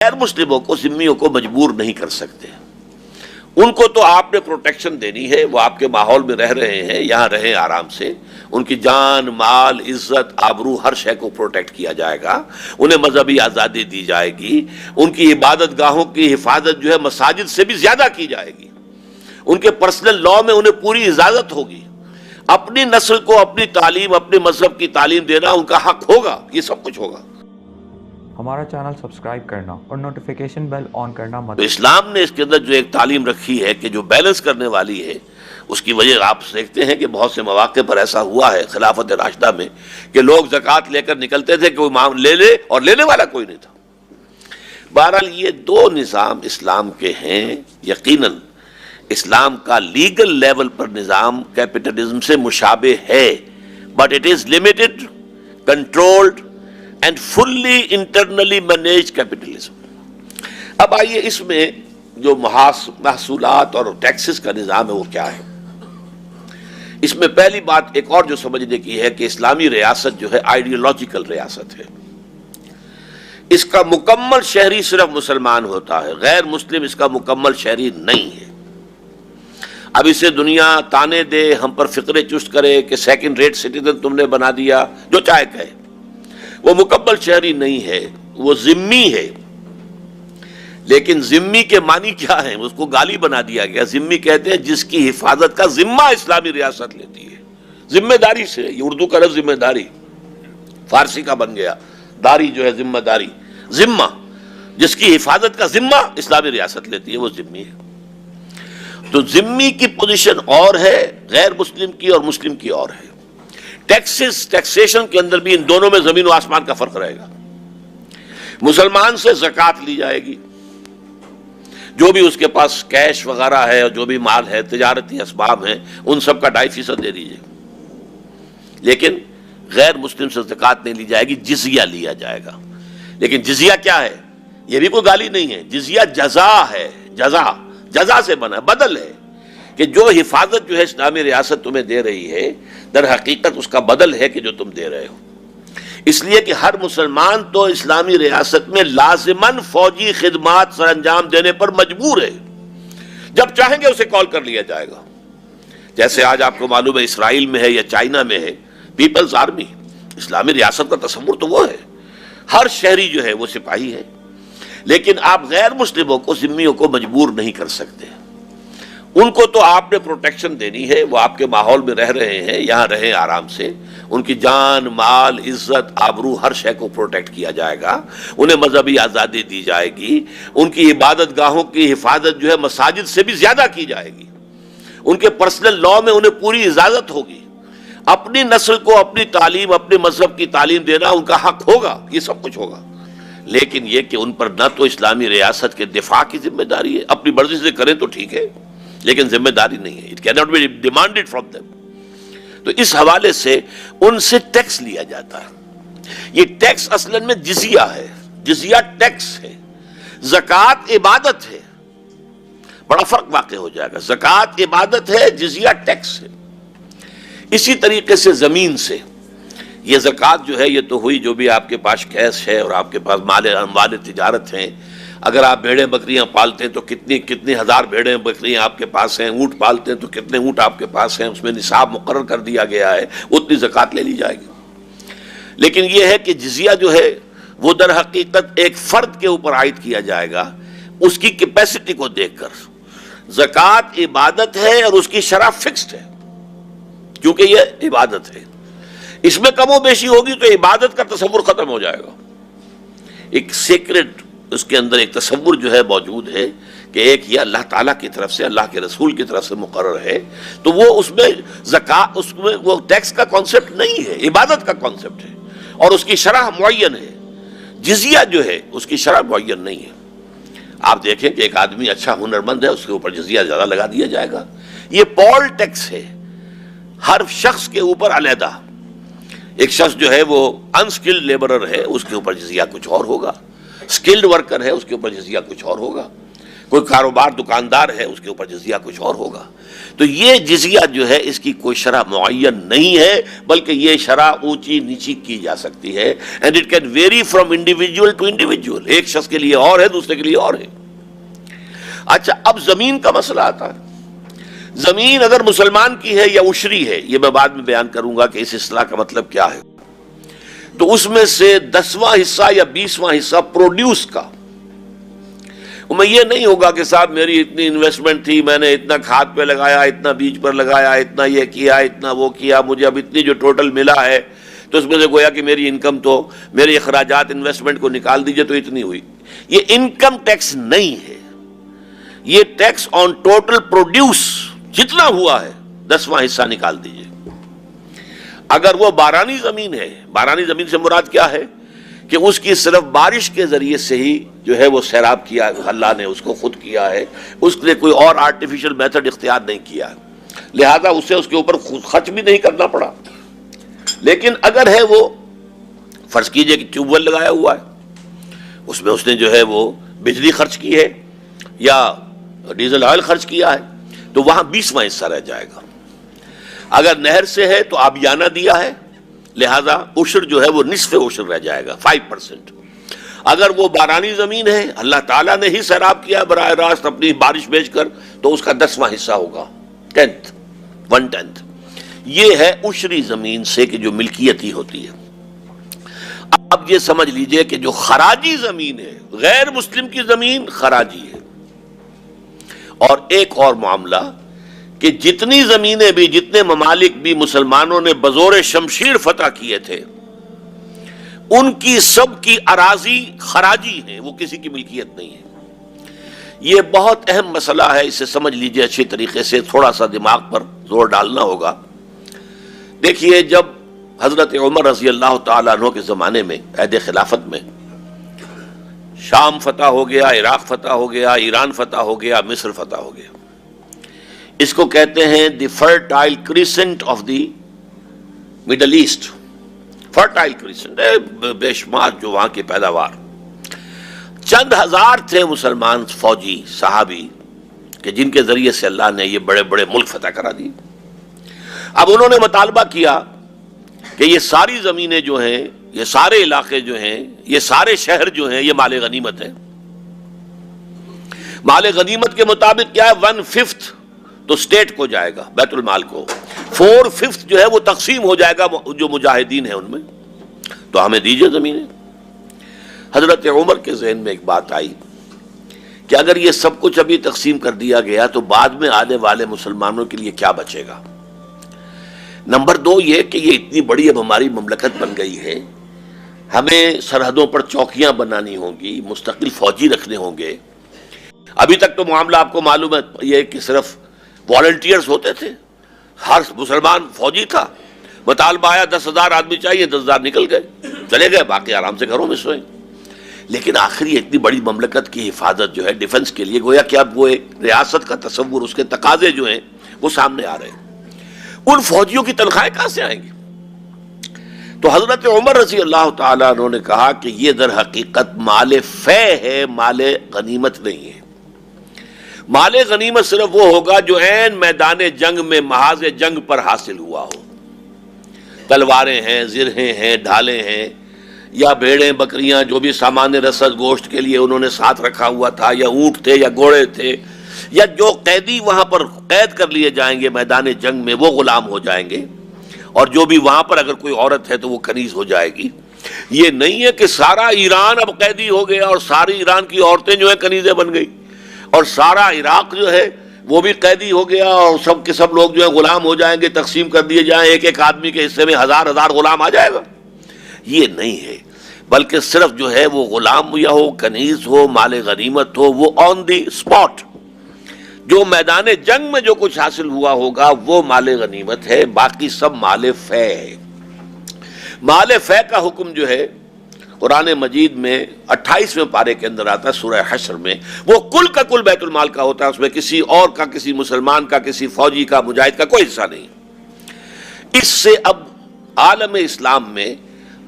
غیر مسلموں کو ذمیوں کو مجبور نہیں کر سکتے. ان کو تو آپ نے پروٹیکشن دینی ہے. وہ آپ کے ماحول میں رہ رہے ہیں, یہاں رہیں آرام سے. ان کی جان, مال, عزت, آبرو ہر شے کو پروٹیکٹ کیا جائے گا. انہیں مذہبی آزادی دی جائے گی. ان کی عبادت گاہوں کی حفاظت جو ہے مساجد سے بھی زیادہ کی جائے گی. ان کے پرسنل لاء میں انہیں پوری اجازت ہوگی. اپنی نسل کو اپنی تعلیم, اپنے مذہب کی تعلیم دینا ان کا حق ہوگا. یہ سب کچھ ہوگا. ہمارا چینل سبسکرائب کرنا اور نوٹیفیکیشن بیل آن کرنا مت. تو اسلام نے اس کے اندر جو ایک تعلیم رکھی ہے کہ جو بیلنس کرنے والی ہے, اس کی وجہ آپ دیکھتے ہیں کہ بہت سے مواقع پر ایسا ہوا ہے خلافت راشدہ میں کہ لوگ زکوٰۃ لے کر نکلتے تھے کہ وہ لے لے اور لینے والا کوئی نہیں تھا. بہرحال یہ دو نظام اسلام کے ہیں. یقیناً اسلام کا لیگل لیول پر نظام کیپٹلزم سے مشابہ ہے, but it is limited, controlled and fully internally manage capitalism. اب آئیے اس میں جو محصولات اور ٹیکسز کا نظام ہے وہ کیا ہے. اس میں پہلی بات ایک اور جو سمجھنے کی ہے کہ اسلامی ریاست جو ہے آئیڈیولوجیکل ریاست ہے. اس کا مکمل شہری صرف مسلمان ہوتا ہے, غیر مسلم اس کا مکمل شہری نہیں ہے. اب اسے دنیا تانے دے, ہم پر فقرے چست کرے کہ سیکنڈ ریٹ سٹیزن تم نے بنا دیا, جو چاہے کہے, وہ مکمل شہری نہیں ہے, وہ ذمی ہے. لیکن ذمی کے معنی کیا ہے, اس کو گالی بنا دیا گیا. ذمی کہتے ہیں جس کی حفاظت کا ذمہ اسلامی ریاست لیتی ہے. ذمہ داری سے, یہ اردو کا لفظ ذمہ داری فارسی کا بن گیا. داری جو ہے ذمہ داری, ذمہ جس کی حفاظت کا ذمہ اسلامی ریاست لیتی ہے وہ ذمی ہے. تو ذمی کی پوزیشن اور ہے, غیر مسلم کی اور مسلم کی اور ہے. ٹیکسیشن کے اندر بھی ان دونوں میں زمین و آسمان کا فرق رہے گا. مسلمان سے زکوٰۃ لی جائے گی, جو بھی اس کے پاس کیش وغیرہ ہے اور جو بھی مال ہے, تجارتی اسباب ہیں, ان سب کا 2.5% دے دیجیے. لیکن غیر مسلم سے زکوٰۃ نہیں لی جائے گی, جزیہ لیا جائے گا. لیکن جزیہ کیا ہے, یہ بھی کوئی گالی نہیں ہے. جزیہ جزا ہے, جزا سے بنا, بدل ہے کہ جو حفاظت جو ہے اسلامی ریاست تمہیں دے رہی ہے, در حقیقت اس کا بدل ہے کہ جو تم دے رہے ہو. اس لیے کہ ہر مسلمان تو اسلامی ریاست میں لازماً فوجی خدمات سر انجام دینے پر مجبور ہے. جب چاہیں گے اسے کال کر لیا جائے گا. جیسے آج آپ کو معلوم ہے اسرائیل میں ہے یا چائنا میں ہے پیپلز آرمی. اسلامی ریاست کا تصور تو وہ ہے, ہر شہری جو ہے وہ سپاہی ہے. لیکن آپ غیر مسلموں کو, ذمیوں کو مجبور نہیں کر سکتے. ان کو تو آپ نے پروٹیکشن دینی ہے. وہ آپ کے ماحول میں رہ رہے ہیں, یہاں رہیں آرام سے. ان کی جان, مال, عزت, آبرو ہر شے کو پروٹیکٹ کیا جائے گا. انہیں مذہبی آزادی دی جائے گی. ان کی عبادت گاہوں کی حفاظت جو ہے مساجد سے بھی زیادہ کی جائے گی. ان کے پرسنل لاء میں انہیں پوری اجازت ہوگی. اپنی نسل کو اپنی تعلیم, اپنے مذہب کی تعلیم دینا ان کا حق ہوگا. یہ سب کچھ ہوگا. لیکن یہ کہ ان پر نہ تو اسلامی ریاست کے دفاع کی ذمہ داری ہے, اپنی مرضی سے کریں تو ٹھیک ہے, لیکن ذمہ داری نہیں ہے. It cannot be demanded from them. تو اس حوالے سے ان سے ٹیکس لیا جاتا ہے. یہ ٹیکس اصلاً میں جزیہ ہے. جزیہ ٹیکس ہے, زکوٰۃ عبادت ہے. بڑا فرق واقع ہو جائے گا. زکوٰۃ عبادت ہے, جزیہ ٹیکس ہے. اسی طریقے سے زمین سے یہ زکوٰۃ جو ہے یہ تو ہوئی جو بھی آپ کے پاس کیش ہے اور آپ کے پاس اموال تجارت ہیں. اگر آپ بھیڑیں بکریاں پالتے ہیں تو کتنی ہزار بھیڑیں بکریاں آپ کے پاس ہیں. اونٹ پالتے ہیں تو کتنے اونٹ آپ کے پاس ہیں. اس میں نصاب مقرر کر دیا گیا ہے, اتنی زکوٰۃ لے لی جائے گی. لیکن یہ ہے کہ جزیہ جو ہے وہ در حقیقت ایک فرد کے اوپر عائد کیا جائے گا, اس کی کیپیسٹی کو دیکھ کر. زکوٰۃ عبادت ہے اور اس کی شرح فکسڈ ہے, کیونکہ یہ عبادت ہے. اس میں کم و بیشی ہوگی تو عبادت کا تصور ختم ہو جائے گا. ایک سیکرٹ اس کے اندر ایک تصور جو ہے موجود ہے کہ ایک یہ اللہ تعالیٰ کی طرف سے, اللہ کے رسول کی طرف سے مقرر ہے. تو وہ اس میں زکوٰۃ, اس میں وہ ٹیکس کا کانسیپٹ نہیں ہے, عبادت کا کانسیپٹ ہے, اور اس کی شرح معین ہے. جزیہ جو ہے اس کی شرح معین نہیں ہے. آپ دیکھیں کہ ایک آدمی اچھا ہنرمند ہے, اس کے اوپر جزیہ زیادہ لگا دیا جائے گا. یہ پول ٹیکس ہے, ہر شخص کے اوپر علیحدہ. ایک شخص جو ہے وہ انسکلڈ لیبرر ہے, اس کے اوپر جزیہ کچھ اور ہوگا. اسکلڈ ورکر ہے, اس کے اوپر جزیہ کچھ اور ہوگا. کوئی کاروبار دکاندار ہے اس کے اوپر جزیہ کچھ اور ہوگا. تو یہ جزیہ جو ہے اس کی کوئی شرح معین نہیں ہے، بلکہ یہ شرح اونچی نیچی کی جا سکتی ہے. And it can vary from individual to individual, ایک شخص کے لیے اور ہے دوسرے کے لیے اور ہے. اچھا، اب زمین کا مسئلہ آتا ہے. زمین اگر مسلمان کی ہے یا عشری ہے، یہ میں بعد میں بیان کروں گا کہ اس اصطلاح کا مطلب کیا ہے. تو اس میں سے 10واں حصہ یا 20واں حصہ پروڈیوس کا. میں یہ نہیں ہوگا کہ صاحب میری اتنی انویسٹمنٹ تھی، میں نے اتنا کھاد پہ لگایا، اتنا بیج پر لگایا، اتنا یہ کیا، اتنا وہ کیا، مجھے اب اتنی جو ٹوٹل ملا ہے تو اس میں سے گویا کہ میری انکم تو میرے اخراجات انویسٹمنٹ کو نکال دیجئے تو اتنی ہوئی. یہ انکم ٹیکس نہیں ہے، یہ ٹیکس آن ٹوٹل پروڈیوس جتنا ہوا ہے 10واں حصہ نکال دیجئے. اگر وہ بارانی زمین ہے، بارانی زمین سے مراد کیا ہے کہ اس کی صرف بارش کے ذریعے سے ہی جو ہے وہ سیراب کیا، اللہ نے اس کو خود کیا ہے، اس نے کوئی اور آرٹیفیشل میتھڈ اختیار نہیں کیا ہے، لہذا اسے اس کے اوپر خرچ بھی نہیں کرنا پڑا. لیکن اگر ہے وہ فرض کیجئے کہ ٹیوب ویل لگایا ہوا ہے، اس میں اس نے جو ہے وہ بجلی خرچ کی ہے یا ڈیزل آئل خرچ کیا ہے، تو وہاں 20واں حصہ رہ جائے گا. اگر نہر سے ہے تو آبیانہ دیا ہے، لہذا عشر جو ہے وہ نصف عشر رہ جائے گا، 5%. اگر وہ بارانی زمین ہے، اللہ تعالیٰ نے ہی سیراب کیا براہ راست اپنی بارش بھیج کر، تو اس کا 10واں حصہ ہوگا، 1/10. یہ ہے عشری زمین سے کہ جو ملکیت ہی ہوتی ہے. اب یہ سمجھ لیجئے کہ جو خراجی زمین ہے، غیر مسلم کی زمین خراجی ہے. اور ایک اور معاملہ کہ جتنی زمینیں بھی، جتنے ممالک بھی مسلمانوں نے بزور شمشیر فتح کیے تھے، ان کی سب کی اراضی خراجی ہیں، وہ کسی کی ملکیت نہیں ہے. یہ بہت اہم مسئلہ ہے، اسے سمجھ لیجئے اچھی طریقے سے، تھوڑا سا دماغ پر زور ڈالنا ہوگا. دیکھیے، جب حضرت عمر رضی اللہ تعالیٰ عنہ کے زمانے میں، عہد خلافت میں، شام فتح ہو گیا، عراق فتح ہو گیا، ایران فتح ہو گیا، مصر فتح ہو گیا. اس کو کہتے ہیں the Fertile Crescent of the Middle East. Fertile Crescent, بے شمار جو وہاں کی پیداوار. چند ہزار تھے مسلمان فوجی صحابی کہ جن کے ذریعے سے اللہ نے یہ بڑے بڑے ملک فتح کرا دی. اب انہوں نے مطالبہ کیا کہ یہ ساری زمینیں جو ہیں، یہ سارے علاقے جو ہیں، یہ سارے شہر جو ہیں، یہ مال غنیمت ہے. مال غنیمت کے مطابق کیا ہے، 1/5 تو اسٹیٹ کو جائے گا، بیت المال کو. 4/5 جو ہے وہ تقسیم ہو جائے گا جو مجاہدین ہیں ان میں. تو ہمیں دیجئے زمینیں. حضرت عمر کے ذہن میں ایک بات آئی کہ اگر یہ سب کچھ ابھی تقسیم کر دیا گیا تو بعد میں آنے والے مسلمانوں کے لیے کیا بچے گا. نمبر 2 یہ کہ یہ اتنی بڑی اب ہماری مملکت بن گئی ہے، ہمیں سرحدوں پر چوکیاں بنانی ہوں گی، مستقل فوجی رکھنے ہوں گے. ابھی تک تو معاملہ آپ کو معلوم ہے یہ کہ صرف والنٹیئرز ہوتے تھے، ہر مسلمان فوجی تھا. مطالبہ آیا 10,000 آدمی چاہیے، 10,000 نکل گئے، چلے گئے، باقی آرام سے گھروں میں سوئیں. لیکن آخر یہ اتنی بڑی مملکت کی حفاظت جو ہے، ڈیفنس کے لیے گویا کہ اب وہ ایک ریاست کا تصور، اس کے تقاضے جو ہیں وہ سامنے آ رہے ہیں. ان فوجیوں کی تنخواہیں کہاں سے آئیں گی؟ تو حضرت عمر رضی اللہ تعالیٰ عنہ نے کہا کہ یہ در حقیقت مال فے ہے، مال غنیمت نہیں ہے. مال غنیمت صرف وہ ہوگا جو عین میدان جنگ میں محاذ جنگ پر حاصل ہوا ہو. تلواریں ہیں، زرہیں ہیں، ڈھالیں ہیں، یا بھیڑیں بکریاں، جو بھی سامان رسد گوشت کے لیے انہوں نے ساتھ رکھا ہوا تھا، یا اونٹ تھے یا گھوڑے تھے، یا جو قیدی وہاں پر قید کر لیے جائیں گے میدان جنگ میں وہ غلام ہو جائیں گے. اور جو بھی وہاں پر اگر کوئی عورت ہے تو وہ کنیز ہو جائے گی. یہ نہیں ہے کہ سارا ایران اب قیدی ہو گیا اور ساری ایران کی عورتیں جو ہیں کنیزیں بن گئی، اور سارا عراق جو ہے وہ بھی قیدی ہو گیا اور سب کے سب لوگ جو ہیں غلام ہو جائیں گے، تقسیم کر دیے جائیں، ایک ایک آدمی کے حصے میں 1000 غلام آ جائے گا. یہ نہیں ہے، بلکہ صرف جو ہے وہ غلام یا ہو، کنیز ہو، مال غنیمت ہو، وہ آن دی اسپاٹ، جو میدان جنگ میں جو کچھ حاصل ہوا ہوگا وہ مال غنیمت ہے، باقی سب مال فے ہے. مال فے کا حکم جو ہے قرآن مجید میں 28ویں پارے کے اندر آتا ہے، سورہ حشر میں. وہ کل کا کل بیت المال کا ہوتا ہے، اس میں کسی اور کا، کسی مسلمان کا، کسی فوجی کا، مجاہد کا کوئی حصہ نہیں. اس سے اب عالم اسلام میں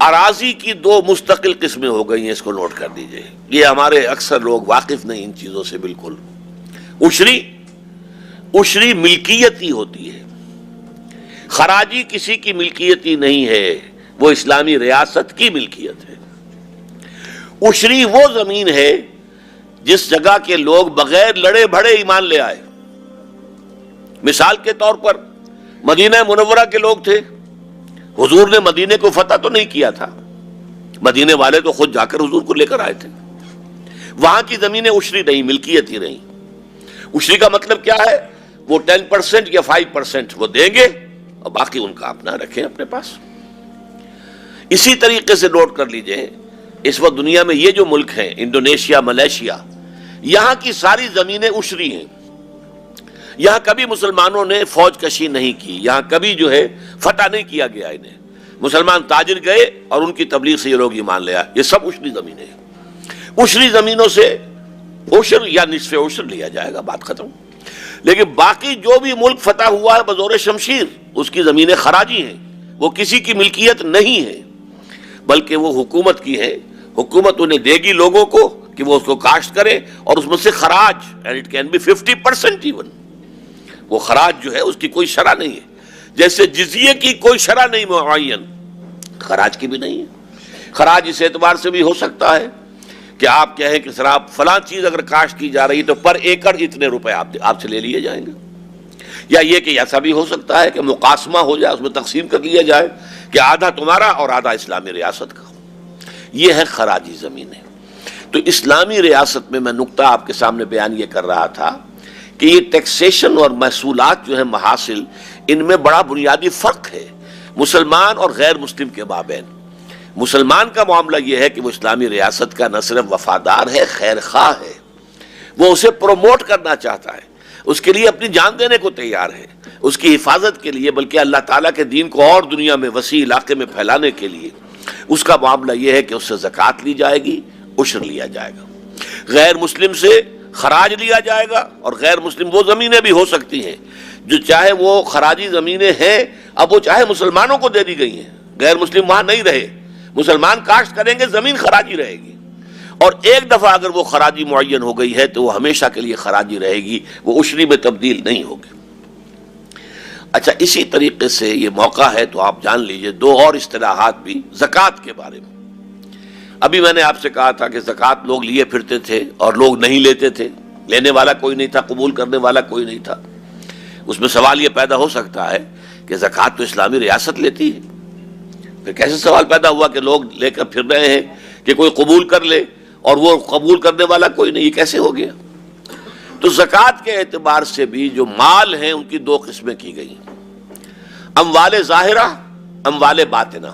اراضی کی دو مستقل قسمیں ہو گئی ہیں، اس کو نوٹ کر دیجئے، یہ ہمارے اکثر لوگ واقف نہیں ان چیزوں سے بالکل۔ عشری ملکیتی ہوتی ہے، خراجی کسی کی ملکیتی نہیں ہے، وہ اسلامی ریاست کی ملکیت ہے۔ عشری وہ زمین ہے جس جگہ کے لوگ بغیر لڑے بھڑے ایمان لے آئے۔ مثال کے طور پر مدینہ منورہ کے لوگ تھے، حضور نے مدینے کو فتح تو نہیں کیا تھا، مدینے والے تو خود جا کر حضور کو لے کر آئے تھے۔ وہاں کی زمینیں عشری نہیں، ملکیت ہی نہیں۔ عشری کا مطلب کیا ہے؟ وہ 10% یا 5% وہ دیں گے اور باقی ان کا اپنا رکھیں اپنے پاس۔ اسی طریقے سے نوٹ کر لیجئے، اس وقت دنیا میں یہ جو ملک ہیں، انڈونیشیا، ملیشیا، یہاں کی ساری زمینیں عشری ہیں۔ یہاں کبھی مسلمانوں نے فوج کشی نہیں کی، یہاں کبھی جو ہے فتح نہیں کیا گیا انہیں۔ مسلمان تاجر گئے اور ان کی تبلیغ سے یہ لوگ ایمان لے آئے۔ یہ سب عشری زمینیں ہیں۔ عشری زمینوں سے عشر یا نصف عشر لیا جائے گا، بات ختم۔ لیکن باقی جو بھی ملک فتح ہوا ہے بزور شمشیر، اس کی زمینیں خراجی ہیں، وہ کسی کی ملکیت نہیں ہے، بلکہ وہ حکومت کی ہے۔ حکومت انہیں دے گی لوگوں کو کہ وہ اس کو کاشت کرے، اور اس میں سے خراج، and it can be 50% even، وہ خراج جو ہے اس کی کوئی شرح نہیں ہے۔ جیسے جزیے کی کوئی شرح نہیں معین، خراج کی بھی نہیں ہے۔ خراج اس اعتبار سے بھی ہو سکتا ہے کہ آپ کہیں کہ سر آپ فلاں چیز اگر کاشت کی جا رہی تو پر ایکڑ اتنے روپے آپ سے لے لیے جائیں گے، یا یہ کہ ایسا بھی ہو سکتا ہے کہ مقاسمہ ہو جائے، اس میں تقسیم کر لیا جائے کہ آدھا تمہارا اور آدھا اسلامی ریاست کا۔ یہ ہے خراجی زمینیں۔ تو اسلامی ریاست میں نقطہ آپ کے سامنے بیان یہ کر رہا تھا کہ یہ ٹیکسیشن اور محصولات جو ہیں محاصل، ان میں بڑا بنیادی فرق ہے مسلمان اور غیر مسلم کے مابین۔ مسلمان کا معاملہ یہ ہے کہ وہ اسلامی ریاست کا نہ صرف وفادار ہے، خیر خواہ ہے، وہ اسے پروموٹ کرنا چاہتا ہے، اس کے لیے اپنی جان دینے کو تیار ہے، اس کی حفاظت کے لیے، بلکہ اللہ تعالیٰ کے دین کو اور دنیا میں وسیع علاقے میں پھیلانے کے لیے۔ اس کا معاملہ یہ ہے کہ اس سے زکوٰۃ لی جائے گی، عشر لیا جائے گا، غیر مسلم سے خراج لیا جائے گا، اور غیر مسلم وہ زمینیں بھی ہو سکتی ہیں جو چاہے وہ خراجی زمینیں ہیں، اب وہ چاہے مسلمانوں کو دے دی گئی ہیں، غیر مسلم وہاں نہیں رہے، مسلمان کاشت کریں گے، زمین خراجی رہے گی، اور ایک دفعہ اگر وہ خراجی معین ہو گئی ہے تو وہ ہمیشہ کے لیے خراجی رہے گی، وہ عشری میں تبدیل نہیں ہوگی۔ اچھا، اسی طریقے سے یہ موقع ہے تو آپ جان لیجئے دو اور اصطلاحات بھی زکوٰۃ کے بارے میں۔ ابھی میں نے آپ سے کہا تھا کہ زکوٰۃ لوگ لیے پھرتے تھے اور لوگ نہیں لیتے تھے، لینے والا کوئی نہیں تھا، قبول کرنے والا کوئی نہیں تھا۔ اس میں سوال یہ پیدا ہو سکتا ہے کہ زکوٰۃ تو اسلامی ریاست لیتی ہے، پھر کیسے سوال پیدا ہوا کہ لوگ لے کر پھر رہے ہیں کہ کوئی قبول کر لے اور وہ قبول کرنے والا کوئی نہیں، یہ کیسے ہو گیا؟ تو زکوٰۃ کے اعتبار سے بھی جو مال ہیں ان کی دو قسمیں کی گئی ہیں، اموال ظاہرہ، اموال باطنہ۔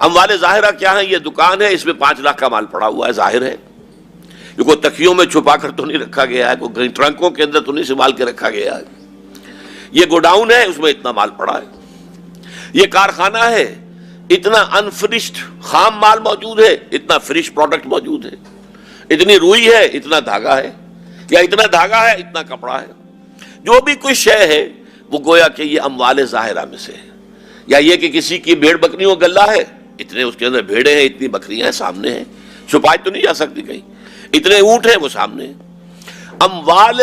اموال ظاہرہ کیا ہے؟ یہ دکان ہے، اس میں 5 لاکھ کا مال پڑا ہوا ہے، ظاہر ہے، یہ کوئی تکیوں میں چھپا کر تو نہیں رکھا گیا ہے، کوئی ٹرنکوں کے اندر تو نہیں سنبھال کے رکھا گیا ہے، یہ گوڈاؤن ہے، اس میں اتنا مال پڑا ہے، یہ کارخانہ ہے، اتنا انفنشڈ خام مال موجود ہے، اتنا فنش پروڈکٹ موجود ہے، اتنی روئی ہے، اتنا دھاگا ہے، یا اتنا دھاگا ہے، اتنا کپڑا ہے، جو بھی کوئی شے ہے وہ گویا کہ یہ اموال ظاہرہ میں سے ہے۔ یا یہ کہ کسی کی بھیڑ بکریوں کا گلہ ہے، اتنے اس کے اندر بھیڑیں ہیں، اتنی بکریاں ہیں، سامنے ہیں، چھپائی تو نہیں جا سکتی کہیں، اتنے اونٹ ہیں وہ سامنے ہیں۔ اموال